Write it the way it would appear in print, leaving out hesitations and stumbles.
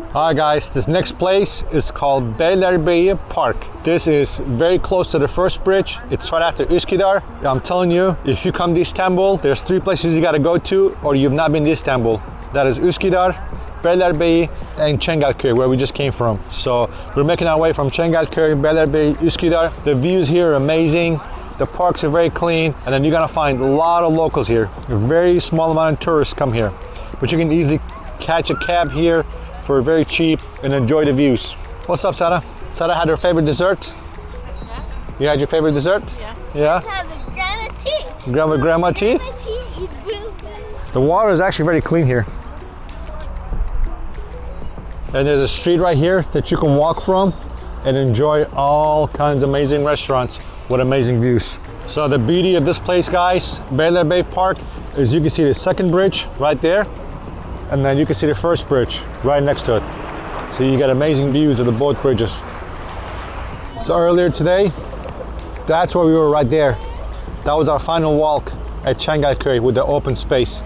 Hi guys, this next place is called Beylerbeyi Park. This is very close to the first bridge. It's right after Üsküdar. I'm telling you, if you come to Istanbul, there's 3 places you gotta go to, or you've not been to Istanbul. That is Üsküdar, Beylerbeyi, and Çengelköy, where we just came from. So we're making our way from Çengelköy, Beylerbeyi, Üsküdar. The views here are amazing. The parks are very clean, and then you're gonna find a lot of locals here. A very small amount of tourists come here, but you can easily catch a cab here for very cheap and enjoy the views. What's up, Sarah? Sarah had her favorite dessert? Yeah. You had your favorite dessert? Yeah. Yeah? I have a grandma tea. Grandma tea? Grandma tea is real good. The water is actually very clean here. And there's a street right here that you can walk from and enjoy all kinds of amazing restaurants with amazing views. So the beauty of this place, guys, Beylerbeyi Park, is you can see the second bridge right there, and then you can see the first bridge right next to it. So you get amazing views of the both bridges. So earlier today, that's where we were right there. That was our final walk at Çengelköy with the open space.